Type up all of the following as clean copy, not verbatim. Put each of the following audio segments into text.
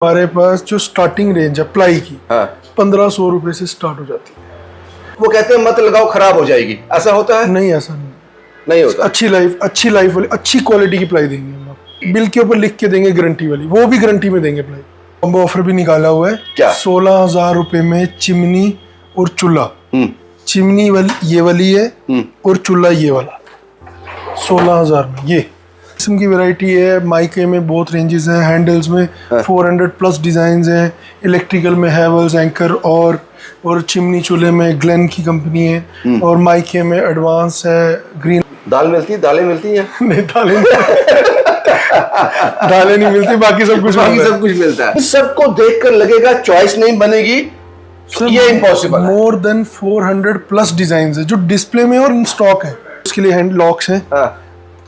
हमारे पास जो starting range है प्लाई की, हाँ 1500 रुपए से स्टार्ट हो जाती है। वो कहते हैं मत लगाओ खराब हो जाएगी, ऐसा होता है? नहीं, ऐसा नहीं। नहीं होता। अच्छी लाइफ वाली अच्छी क्वालिटी की प्लाई देंगे हम आपको। बिल के ऊपर लिख के देंगे गारंटी वाली, वो भी गारंटी में देंगे प्लाई। कॉम्बो ऑफर भी निकाला हुआ है। क्या? 16,000 रुपए में चिमनी और चूल्हा। चिमनी वाली ये वाली है और चूल्हा ये वाला 16,000 में। ये किस्म की वैरायटी है। माइके में बहुत रेंजेस हैं। हैंडल्स में 400 प्लस डिजाइन हैं। इलेक्ट्रिकल में हैवेल्स, एंकर और चिमनी चूल्हे में ग्लेन की कंपनी है। और माइके में एडवांस है। ग्रीन दालें मिलती हैं? नहीं, दालें नहीं मिलती, बाकी सब कुछ मिलता है। सबको देखकर लगेगा चॉइस नहीं बनेगी, ये इम्पॉसिबल है। मोर देन 400 प्लस डिजाइन है जो डिस्प्ले में और इन स्टॉक है। उसके लिए हैंड लॉक्स हैं।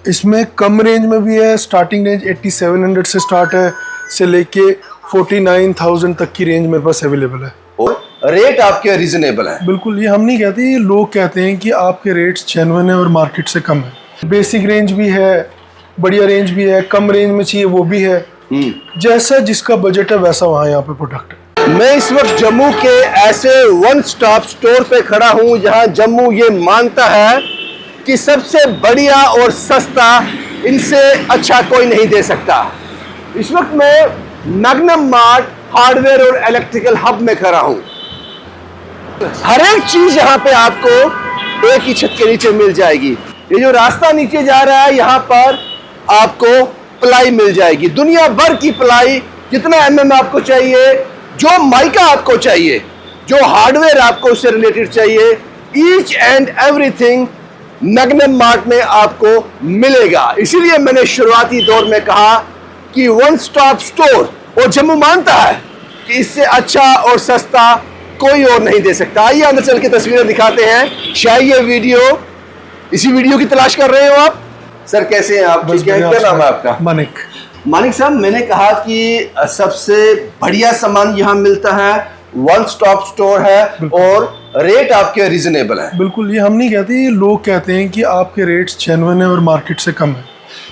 इसमें कम रेंज में भी है। स्टार्टिंग रेंज 8700 से स्टार्ट है से लेके 49,000 तक की रेंज मेरे पास अवेलेबल है। और रेट आपके रीजनेबल है? बिल्कुल, ये हम नहीं कहते, ये लोग कहते हैं कि आपके रेट्स जेन्युइन है और मार्केट से कम है। बेसिक रेंज भी है, बढ़िया रेंज भी है, कम रेंज में चाहिए वो भी है। जैसा जिसका बजट है वैसा वहाँ यहाँ पे प्रोडक्ट है। मैं इस वक्त जम्मू के ऐसे वन स्टॉप स्टोर पे खड़ा हूँ जहाँ जम्मू ये मानता है कि सबसे बढ़िया और सस्ता इनसे अच्छा कोई नहीं दे सकता। इस वक्त मैं मैग्नम मार्ट हार्डवेयर और इलेक्ट्रिकल हब में खड़ा हूँ। हर एक चीज यहाँ पे आपको एक ही छत के नीचे मिल जाएगी। ये जो रास्ता नीचे जा रहा है यहाँ पर आपको प्लाई मिल जाएगी, दुनिया भर की प्लाई। जितना एमएम आपको चाहिए, जो माइका आपको चाहिए, जो हार्डवेयर आपको उससे रिलेटेड चाहिए, each and everything magnum mart में आपको मिलेगा। इसीलिए मैंने शुरुआती दौर में कहा कि वन स्टॉप स्टोर, और जम्मू मानता है कि इससे अच्छा और सस्ता कोई और नहीं दे सकता। आइए अंदर चल के तस्वीरें दिखाते हैं। शायद ये वीडियो, इसी वीडियो की तलाश कर रहे हो आप? सर कैसे हैं आप? क्या नाम है आपका? मानिक साहब, मैंने कहा कि सबसे बढ़िया सामान यहाँ मिलता है, वन स्टॉप स्टोर है और रेट आपके रीजनेबल है। बिल्कुल, ये हम नहीं कहते, ये लोग कहते हैं कि आपके रेट्स जेन्युइन है और मार्केट से कम है।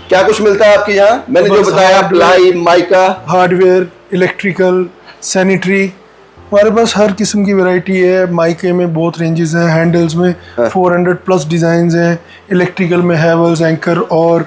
क्या कुछ मिलता है आपके यहाँ? मैंने जो बताया, ply, mica, hardware, electrical, sanitary, हमारे पास हर किस्म की वैरायटी है। माइके में बहुत रेंजेस हैं। हैंडल्स में 400 प्लस डिजाइन हैं। इलेक्ट्रिकल में हैवेल्स, एंकर और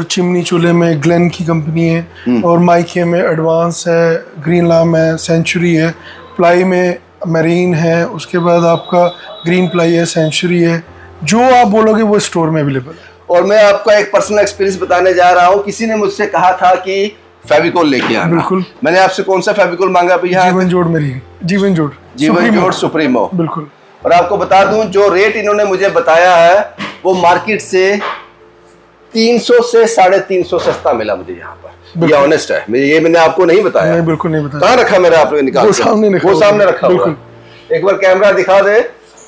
चिमनी चूल्हे में ग्लेन की कंपनी है। और माइके में एडवांस है, ग्रीन लाम है, सेंचुरी है। प्लाई में मरीन है, उसके बाद आपका ग्रीन प्लाई है, सेंचुरी है। जो आप बोलोगे वो स्टोर में अवेलेबल है। और मैं आपका एक पर्सनल एक्सपीरियंस बताने जा रहा हूँ। किसी ने मुझसे कहा था कि फेविकोल लेके आना। बिल्कुल। मैंने आपसे कौन सा फेविकोल मांगा भैया? जीवन जोड़ सुप्रीमो। बिल्कुल। और आपको बता दूं, जो रेट इन्होंने मुझे बताया है वो मार्केट से 300 से 350 सस्ता मिला मुझे यहाँ पर। ये ऑनेस्ट है, ये मैंने आपको नहीं बताया। नहीं, बिल्कुल नहीं बताया। कहाँ रखा मेरा? आपने निकाल? वो सामने रखा हुआ है। एक बार कैमरा दिखा दे,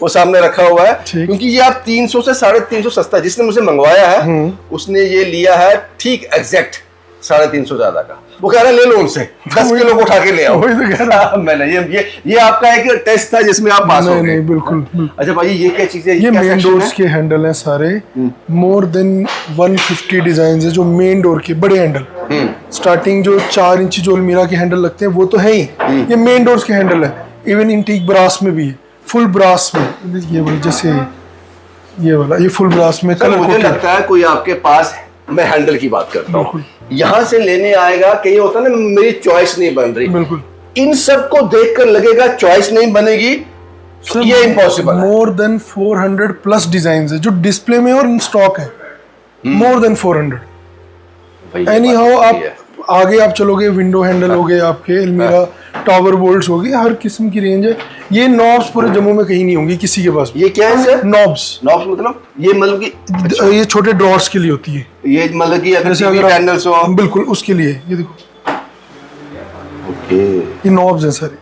वो सामने रखा हुआ है। क्योंकि ये आप 300 से 350 सस्ता, जिसने मुझे मंगवाया है उसने ये लिया है ठीक एग्जैक्ट 350 ज्यादा का। वो कह रहा है ले लो उनसे 10 किलो को उठा के ले आओ। वही तो कह रहा मैंने ये आपका एक टेस्ट था जिसमें आप पास हो गए। नहीं, बिल्कुल। अच्छा भाई, ये क्या चीज है? ये मेन डोर्स के हैंडल हैं सारे। मोर देन 150 डिजाइन है जो मेन डोर के बड़े हैंडल। स्टार्टिंग जो 4 इंची जो अलमीरा के हैंडल लगते हैं वो तो है ही। ये मेन डोर्स के हैंडल है। इवन इंटीक ब्रास में भी है, फुल ब्रास में। ये वाला जैसे ये वाला, ये फुल ब्रास में कलर। मुझे लगता है कोई आपके पास, मैं हैंडल की बात करता हूँ, यहाँ से लेने आएगा, कहीं होता है ना मेरी चॉइस नहीं बन रही। बिल्कुल। इन सब को देखकर लगेगा चॉइस नहीं बनेगी, ये इम्पॉसिबल है। मोर देन 400 प्लस डिजाइन है जो डिस्प्ले में और इन स्टॉक है। More than 400। एनी हाउ, आप आगे आप चलोगे, विंडो हैंडल हो गए आपके, अलमीरा, टावर बोल्ट्स हो गए, हर किस्म की रेंज है। ये नॉब्स पूरे जम्मू में कहीं नहीं होंगी किसी के पास। ये क्या है सर? नॉब्स मतलब ये मतलब कि ये छोटे ड्रॉर्स के लिए होती है। ये मतलब कि जैसे अगर पैनल्स हो, बिल्कुल उसके लिए। ये देखो, ओके, ये नॉब्स हैं सारे।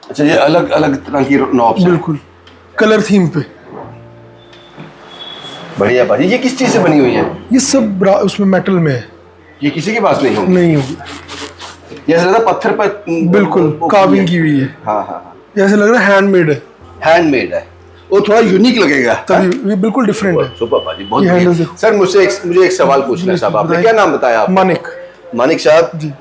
अच्छा, ये अलग अलग तरह की नॉब्स हैं। बिल्कुल, कलर थीम पे। बढ़िया भाई। ये किस चीज से बनी हुई है? ये सब उसमें मेटल में है। ये किसी के पास नहीं होगी। ये ज्यादा पत्थर पर बिल्कुल काविंग की हुई है। हाँ। ऐसे लग रहा है हैंडमेड है। हैंडमेड है, वो थोड़ा यूनिक लगेगा तभी। ये बिल्कुल डिफरेंट है। सुपर भाजी, बहुत। सर मुझे एक सवाल पूछना है साहब। आपने क्या नाम बताया? मानिक साहब जी।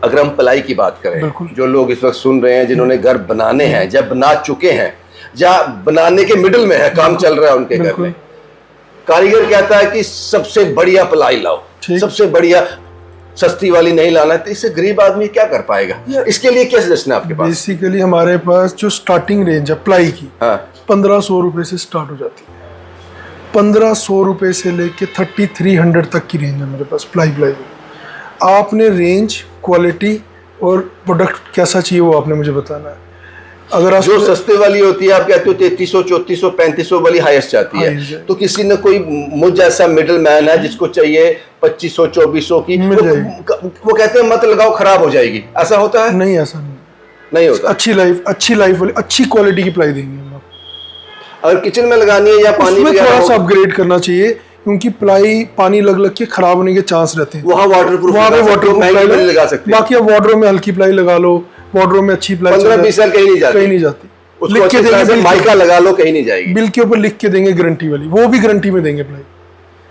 अगर हम प्लाई की बात करें, बिल्कुल। जो लोग इस वक्त सुन रहे हैं जिन्होंने घर बनाने हैं, जब बना चुके हैं, जहाँ बनाने के मिडिल में है, काम चल रहा है उनके घर बिल्कुल। में, कारीगर कहता है कि सबसे बढ़िया प्लाई लाओ, ठीक। सबसे बढ़िया, सस्ती वाली नहीं लाना है, तो इससे गरीब आदमी क्या कर पाएगा? इसके लिए क्या सजेशन है आपके पास? बेसिकली हमारे पास जो स्टार्टिंग रेंज है प्लाई की, हाँ 1500 रुपये से स्टार्ट हो जाती है। 1500 रुपये से लेके 3300 तक की रेंज है मेरे पास प्लाई में। आपने रेंज, क्वालिटी और प्रोडक्ट कैसा चाहिए वो आपने मुझे बताना है। अगर आप जो सस्ते वाली होती है, आप कहते हो 3300, 3400, 3500 वाली हाईएस्ट जाती है, हाईएस्ट है। तो किसी ने कोई मुझ जैसा मिडिल मैन है जिसको चाहिए 2500, 2400 की, मिल वो कहते हैं मत लगाओ, खराब हो जाएगी, ऐसा होता है? नहीं, ऐसा नहीं। नहीं होता। अच्छी लाइफ वाली अच्छी क्वालिटी की प्लाई देंगे हम आपको। अगर किचन में लगानी है या पानी उसमें वगैरह थोड़ा हो, सा अपग्रेड करना चाहिए, क्योंकि प्लाई पानी लग के खराब होने के चांस रहते हैं। वहाँ वाटरप्रूफ, वहाँ पे वाटरप्रूफ महंगी वाली प्लाई लगा सकते हैं। बाकी आप वार्डरोब में हल्की प्लाई लगा लो, वार्डरोब में अच्छी प्लाई 15-20 साल कहीं नहीं जाती, कहीं नहीं जाती। उसको लिख के अच्छी तरह से देंगे, माइका लगा लो, कहीं नहीं जाएगी। बिल के ऊपर लिख के देंगे गारंटी वाली, वो भी गारंटी में देंगे प्लाई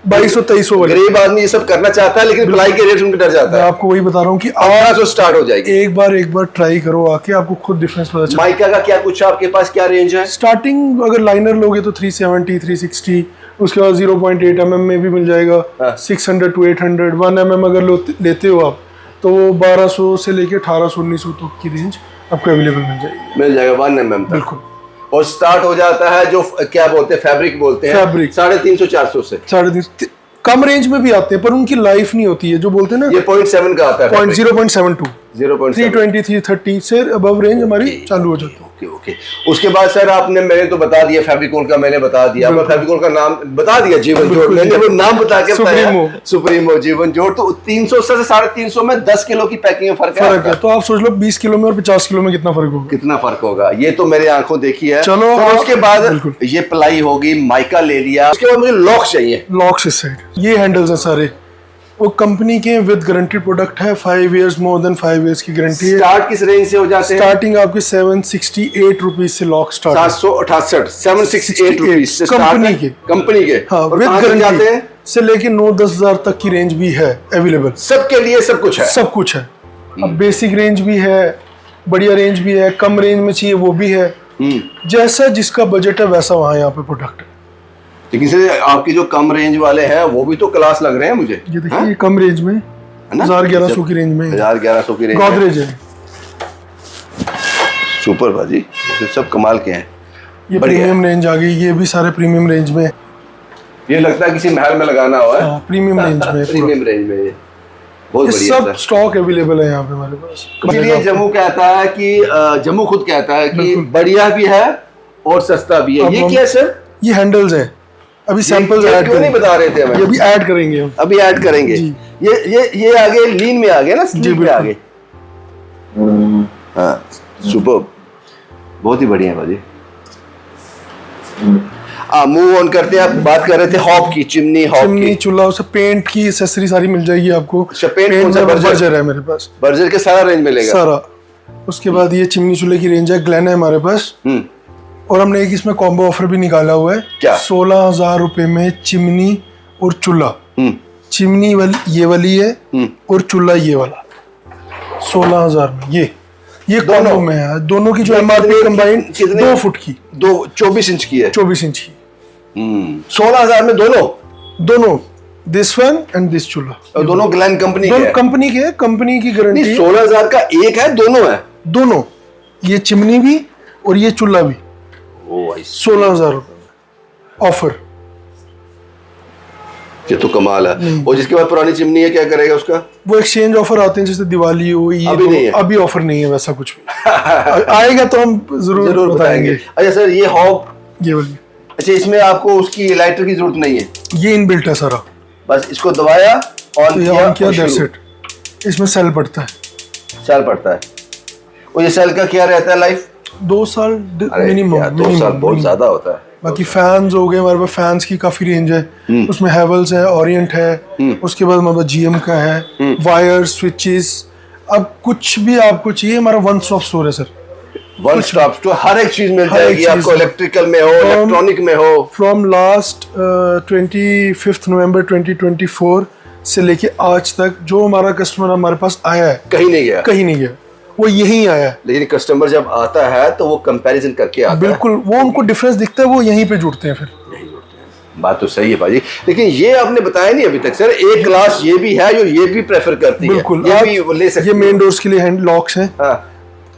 2200-2300 वाली। गरीब आदमी ये सब करना चाहता है, लेकिन प्लाई के रेट उनके डर जाता मैं है। आपको वही बता रहा हूँ कि आज तो स्टार्ट हो जाएगी। एक बार ट्राई करो आके, आपको खुद डिफरेंस पता चलेगा। माइका का क्या कुछ आपके पास, क्या रेंज है? स्टार्टिंग अगर लाइनर लोगे तो 370, 360, उसके बाद 0.8 mm में भी मिल जाएगा, हाँ। 600 to 800, 1 mm अगर लेते हो आप तो वो 1200 से लेके 1800-1900 तक की रेंज आपको अवेलेबल मिल जाएगी। मिल जाएगा 1 mm तक। बिल्कुल। और स्टार्ट हो जाता है जो क्या बोलते हैं, फैब्रिक बोलते हैं, फैब्रिक 350-400 से। 3.5 कम रेंज में भी आते हैं, पर उनकी लाइफ नहीं होती है, जो बोलते हैं ना ये 0.7 का आता है, 0.72, 0.7। 320, 330 से अबव रेंज हमारी चालू हो जाती है। Okay okay. उसके बाद सर आपने, मैंने तो बता दिया फेविकोल का, मैंने बता दिया, मैं फेविकोल का नाम बता दिया, जीवन जोड़, मैंने वो नाम बता के सुप्रीमो। सुप्रीमो जीवन जोड़। तो 300 से 350 में 10 किलो की पैकिंग में फर्क है। तो आप सोच लो 20 किलो में और 50 किलो में कितना फर्क होगा। कितना फर्क होगा, ये तो मेरे आंखों देखी है। चलो, तो उसके बाद बिल्कुल। ये प्लाई होगी, माइका ले लिया, उसके बाद मुझे लॉक चाहिए। लॉक्स इस साइड, ये हैंडल्स हैं सारे, वो कंपनी के विद गारंटी प्रोडक्ट है, 5 इयर्स, मोर देन 5 इयर्स की गारंटी है। स्टार्ट किस रेंज से हो जाते हैं? स्टार्टिंग आपके 768 रुपीज से लॉक स्टार्ट, 768, 768 रुपीज से कंपनी के। कंपनी के हाँ, और विद कहाँ तक जाते हैं? गारंटी से लेके 9-10 हजार तक की रेंज भी है अवेलेबल। सबके लिए सब कुछ है। सब कुछ है। अब बेसिक रेंज भी है, बढ़िया रेंज भी है, कम रेंज में चाहिए वो भी है, जैसा जिसका बजट है वैसा वहाँ यहाँ पे प्रोडक्ट है। लेकिन सर आपके जो कम रेंज वाले हैं वो भी तो क्लास लग रहे हैं मुझे। ये देखिए, ये कम रेंज में 1000-1100 की रेंज में 1000-1100 की रेंज गोदरेज है। सुपर भाजी, ये सब कमाल के हैं। ये बढ़िया। प्रीमियम रेंज आ गई, ये भी सारे प्रीमियम रेंज में। ये लगता है किसी महल में लगाना हुआ है। प्रीमियम रेंज में, प्रीमियम रेंज में ये बहुत ये बढ़िया सब सर। स्टॉक अवेलेबल है यहाँ पे हमारे पास। इसीलिए जम्मू कहता है कि जम्मू खुद कहता है कि बढ़िया भी है और सस्ता भी है। अब ये हम- क्या है सर? ये हैंडल्स हैं, अभी सैंपल्स ये ऐड क्यों नहीं करेंगे, बता रहे थे हमें? ये भी ऐड करेंगे हम। अभी ऐड करेंगे। जी। ये आगे लीन में आ गया ना, स्लीव में बिल्कुल। आ गए। हाँ सुपर, बहुत ही बढ़िया है भाजी। मूव ऑन करते हैं। आप बात कर रहे थे हॉब की, चिमनी हॉब चिमनी, की। चूल्हा, उसे पेंट की एक्सेसरी सारी मिल जाएगी आपको। अच्छा, पेंट कौन सा? में बर्जर? बर्जर है मेरे पास, बर्जर के सारा रेंज मिलेगा सारा। उसके बाद ये चिमनी चूल्हे की रेंज है, ग्लेन है हमारे पास। और हमने एक इसमें कॉम्बो ऑफर भी निकाला हुआ है। क्या? 16,000 रुपए में चिमनी और चूल्हा। चिमनी वाली ये वाली है और चूल्हा ये वाला, 16,000 में। ये कॉम्बो में है। दोनों की जो एमआरपी कंबाइंड कितने? 2 फुट की, 24 इंच की है। 24 इंच की, 16,000 में दोनों, दिस वन एंड दिस चूल्हा। और दोनों ग्लैन कंपनी के दोनों हैं। कंपनी के, कंपनी की गारंटी नहीं, है। 16,000 का एक है, दोनों है। दोनों, ये चिमनी भी और ये चूल्हा भी, 16,000 रुपए में ऑफर। ये तो कमाल है। और जिसके बाद पुरानी चिमनी है, क्या करेगा उसका? वो एक्सचेंज ऑफर आते हैं, जैसे दिवाली हो, ईद अभी हो। नहीं है। अभी ऑफर नहीं है वैसा कुछ भी। आएगा तो हम जरूर बताएंगे। अच्छा सर, ये हॉब, ये वाली, अच्छा इसमें आपको उसकी लाइटर की जरूरत नहीं है, ये इनबिल्ट है सारा। बस इसको दबाया, ऑन ये किया, ऑन किया, और दैट्स शुरू। इट। इसमें सेल पड़ता है, सेल पड़ता है। और ये सेल का क्या रहता है लाइफ? 2 साल अरे मिनिमम। यार, 2 साल बहुत ज्यादा होता है। बाकी फैंस हो गए हमारे पास, फैंस की काफी रेंज है। उसमें हैवेल्स है, ओरिएंट है, उसके बाद हमारे पास जीएम का है, वायर, स्विचेस। अब कुछ भी आपको चाहिए, हमारा वन स्टॉप स्टोर है सर। वन स्टॉप स्टोर, हर एक चीज मिल हर एक जाएगी चीज। आपको, इलेक्ट्रिकल में हो, इलेक्ट्रॉनिक में हो। फ्रॉम लास्ट 25 नवंबर 2024 से लेके आज तक जो हमारा कस्टमर हमारे पास आया है कहीं नहीं गया, कहीं नहीं गया, वो यहीं आया है। लेकिन कस्टमर जब आता है तो वो कंपैरिजन करके आता है। बिल्कुल, वो उनको डिफरेंस दिखता है, वो यहीं पे जुड़ते हैं फिर। यही जुड़ते हैं। बात तो सही है भाजी, लेकिन ये आपने बताया नहीं अभी तक सर, एक क्लास ये भी है जो ये भी प्रेफर करती है। बिल्कुल, ये भी वो ले सकती ये है। मेन डोर्स के लिए हैंड लॉक्स हैं। हाँ।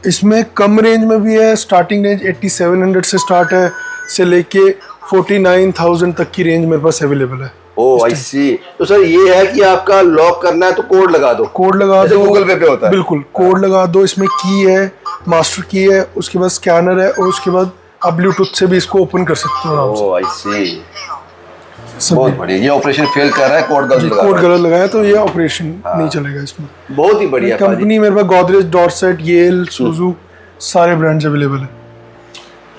इसमें कम रेंज में भी है, स्टार्टिंग रेंज 8700 से स्टार्ट है, से लेके 49,000 तक की रेंज मेरे पास अवेलेबल है। ओह आई सी। तो सर ये है कि आपका लॉक करना है तो कोड लगा दो, कोड लगा दो, गूगल पे होता है। बिल्कुल, कोड लगा दो, इसमें की है, मास्टर की है, उसके बाद स्कैनर है, और उसके बाद आप ब्लूटूथ से भी इसको ओपन कर सकते हो आराम से। ओह आई सी, सब बहुत बढ़िया। ये ऑपरेशन फेल कर रहा है, कोड गलत लगा कोड रहा है। गलत लगाया तो ये ऑपरेशन नहीं चलेगा इसमें। बहुत ही बढ़िया भाजी। कंपनी मेरे पास गोदरेज, डॉर्सेट, येल, सुजू सारे ब्रांड्स अवेलेबल है।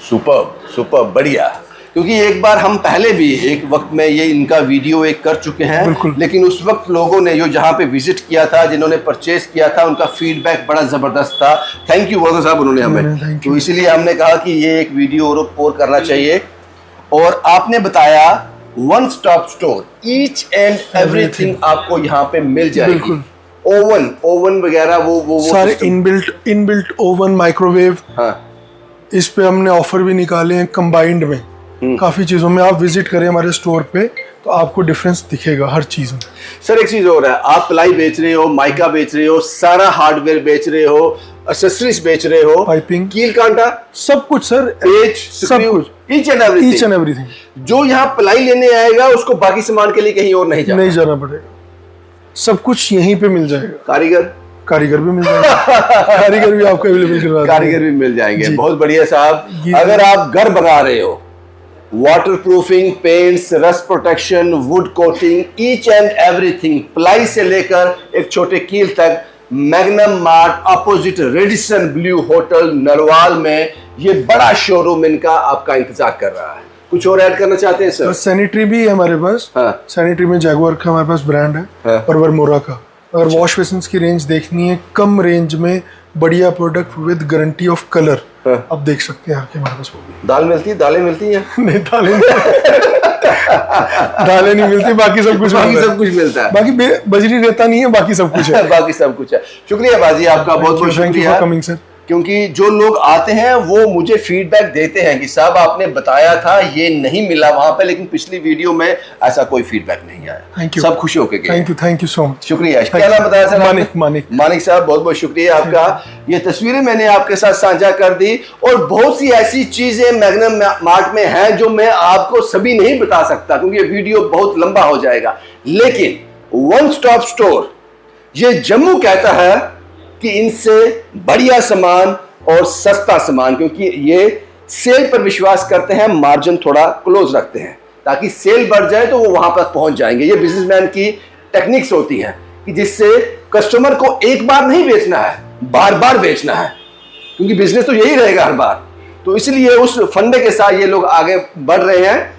सुपर सुपर बढ़िया। क्योंकि एक बार हम पहले भी एक वक्त में ये इनका वीडियो एक कर चुके हैं, बिल्कुल। लेकिन उस वक्त लोगों ने जो जहाँ पे विजिट किया था, जिन्होंने परचेज किया था, उनका फीडबैक बड़ा जबरदस्त था। थैंक यू वर्मा साहब, उन्होंने हमें, thank तो इसीलिए हमने कहा कि ये एक वीडियो और करना चाहिए। और आपने बताया one stop store, each and everything आपको यहाँ पे मिल जाएगी। बिल्कुल। ओवन वगैरह वो सारे system। इनबिल्ट ओवन, माइक्रोवेव, हाँ। इस पे हमने ऑफर भी निकाले हैं कंबाइंड में। काफी चीजों में आप विजिट करें हमारे स्टोर पे तो आपको डिफरेंस दिखेगा हर चीज में। सर एक चीज और है, आप प्लाई बेच रहे हो, माइका बेच रहे हो, सारा हार्डवेयर बेच रहे हो, एक्सेसरीज बेच रहे हो, पाइपिंग, कील कांटा, सब कुछ सर, पेच, सब कुछ, each and each and everything. जो यहाँ प्लाई लेने आएगा उसको बाकी सामान के लिए कहीं और नहीं जाना। नहीं जाना पड़ेगा, सब कुछ यहीं पे मिल जाएगा। कारीगर भी मिल जाएगा, कारीगर भी आपको अवेलेबल करवा देंगे। कारीगर भी मिल जाएंगे। जी। बहुत बढ़िया साहब। अगर आप घर बना रहे हो, water proofing, paints, rust protection, would coating, each and everything, ply से लेकर एक छोटे कील तक, magnum mart opposite Radisson Blu hotel Narwal में ये बड़ा शोरूम इनका आपका इंतजार कर रहा है। कुछ और ऐड करना चाहते हैं सर? सैनिटरी भी है हमारे पास। हाँ। सैनिटरी में जैगुआर का हमारे पास ब्रांड है, हाँ। और वर्मोरा का। अगर वॉश बेसिन्स की रेंज देखनी है कम रेंज में, बढ़िया product with guarantee of colour, हाँ। आप देख सकते हैं आके हमारे पास। वो भी दालें मिलती हैं? नहीं, दालें नहीं मिलती, बाकी सब कुछ मिलता है। बाकी बजरी रहता नहीं है, बाकी सब कुछ है। बाकी सब कुछ है। शुक्रिया बाजी, आपका बहुत बहुत शुक्रिया। Coming sir. क्योंकि जो लोग आते हैं वो मुझे फीडबैक देते हैं कि साहब आपने बताया था ये नहीं मिला वहां पे, लेकिन पिछली वीडियो में ऐसा कोई फीडबैक नहीं आया। थैंक यू, सब खुश होके गए। Thank you so much. शुक्रिया। क्या नाम बताया सर? मानिक साहब, बहुत बहुत शुक्रिया आपका। ये तस्वीरें मैंने आपके साथ साझा कर दी, और बहुत सी ऐसी चीजें मैग्नम मार्ट में हैं जो मैं आपको सभी नहीं बता सकता क्योंकि ये वीडियो बहुत लंबा हो जाएगा। लेकिन वन स्टॉप स्टोर ये जम्मू कहता है कि इनसे बढ़िया सामान और सस्ता सामान, क्योंकि ये सेल पर विश्वास करते हैं, मार्जिन थोड़ा क्लोज रखते हैं ताकि सेल बढ़ जाए तो वो वहां पर पहुंच जाएंगे। ये बिजनेसमैन की टेक्निक्स होती हैं कि जिससे कस्टमर को एक बार नहीं बेचना है, बार बार बेचना है, क्योंकि बिजनेस तो यही रहेगा हर बार। तो इसलिए उस फंडे के साथ ये लोग आगे बढ़ रहे हैं।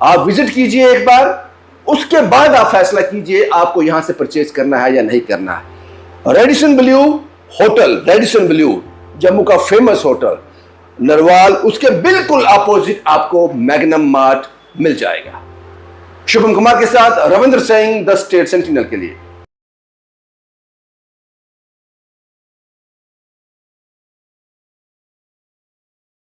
आप विजिट कीजिए एक बार, उसके बाद आप फैसला कीजिए आपको यहां से परचेज करना है या नहीं करना है। Radisson Blu hotel, Radisson Blu Jammu का फेमस होटल नरवाल, उसके बिल्कुल अपोजिट आपको मैग्नम मार्ट मिल जाएगा। शुभम कुमार के साथ Ravindra Singh, the state sentinel के लिए।